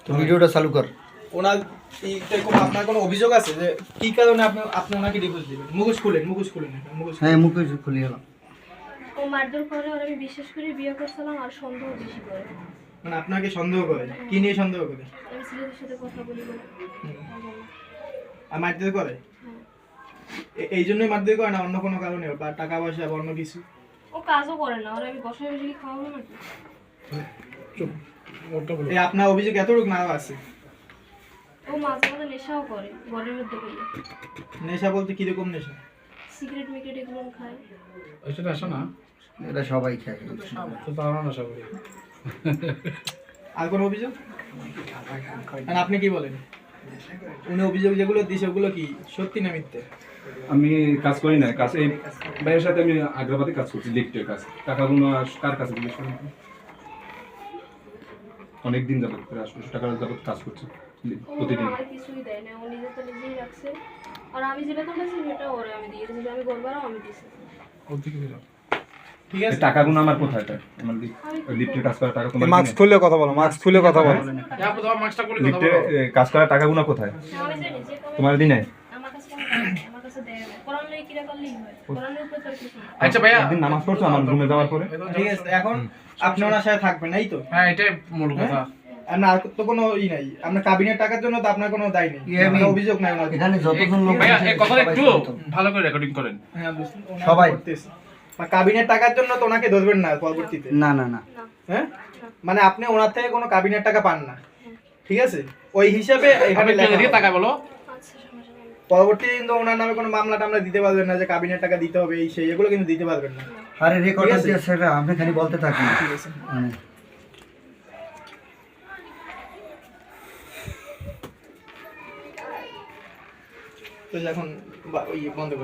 তো ভিডিওটা চালু কর। ওনার আপনার কোনো অভিযোগ আছে যে কি কারণে আপনি ওনাকে ডিভোর্স দিবেন? মুখোশ খুলেন হ্যাঁ মুখোশ খুলে গেলাম। ও মারধর করে আর আমি বিশেষ করে বিয়ে করছিলাম আর সন্দেহ বেশি করে। মানে আপনাকে সন্দেহ করে? কি নিয়ে সন্দেহ করে? আমি ছেলেদের সাথে কথা বলি না। আর মারধর করে? হ্যাঁ। এই জন্যই মারধর করে না অন্য কোনো কারণে, বা টাকা পয়সা বা অন্য কিছু? ও কাজও করে না, আর আমি বসায় বসে কি খাওয়াবো নাকি? এই আপনার অভিযোগ এতটুকু না আছে? ও মাঝে মাঝে নেশাও করে ঘরের মধ্যে গিয়ে। নেশা বলতে কিরকম নেশা? সিগারেট মিকেট এগুলো খায়। ওইটা আসো না, এটা সবাই খায়। তো পারো না সবাই। আর কোনো অভিযোগ? আর আপনি কি বলেন? উনি অভিযোগ যেগুলো দিছে ওগুলো কি সত্যি না মিথ্যে? আমি কাজ করি না, কাজ এই ভাইয়ের সাথে আমি আগ্রাবাদে কাজ করছি, লিফটের কাজ। টাকাগুলো কার কাছে জিজ্ঞেস করেন? অনেকদিন যাবত, প্রায় 800 টাকার যাবত কাজ করছি ও প্রতিদিন। আমার কিছুই দেয় না, ও নিজে তো নিজেই রাখছে। আর আমি যে বেতনটা ছিল সেটা ওরে আমি দিয়ে দিয়েছি, আমি গড়বারও আমি দিয়েছি। ওর দিকে বেরো। ঠিক এই আছে, টাকাগুলো আমার কোথায়? আমার লিফটের কাজ করার টাকা তোমার মাস্ক খুলে কথা বলো, মাস্ক খুলে কথা বলো। আপু তোমার মাস্কটা করে কথা লিফটের বলো। কাজ করার টাকাগুলো কোথায় হ্যাঁ, আমি জানি যে কবে তোমার দিনে? আমার কাছে কোনো টাকা নেই, আমার কাছে দেয় না। কোরআন লই কিরা করলেই হয়, কোরআনের উপরে তো আর কিছু না। আচ্ছা ভাইয়া, একদিন নামাজ পড়ছো আমার রুমে যাওয়ার পরে? ঠিক আছে। এখন আপনি ওনার সাথে থাকবেন, এই তো? হ্যাঁ এটাই মূল কথা। আর না, আর তো কোনো নাই আপনার কাবিনের টাকার জন্য, তো আপনার কোনো দায় নেই, আমি- কোনো অভিযোগ নাই ওনার। এখানে যতজন লোক ভাইয়া আছে এই কথাটা সবাই একটু সচেতন। ভালো করে রেকর্ডিং করেন। হ্যাঁ বুঝলেন, ওনার সবাই। করতেছে। আর কাবিনের টাকার জন্য তো ওনাকে ধরবেন না পরবর্তীতে, না না না, না, হ্যাঁ? মানে আপনি ওনার থেকে কোনো কাবিনের টাকা পান না, ঠিক আছে? ওই হিসাবে এখানে আপনি লেখা এদিকে হবে। তাকায় বলো। আচ্ছা সমস্যা নেই। পরবর্তী কিন্তু ওনার নামে কোনো মামলা টামলা দিতে পারবেন না যে কাবিনের টাকা দিতে হবে, এই সেই, এগুলো কিন্তু দিতে পারবেন না। আরে রেকর্ড ঠিক আছে। আছে সেটা আপনি খালি বলতে থাকুন। ঠিক আছে, মানে তো এখন ওই বন্ধ করে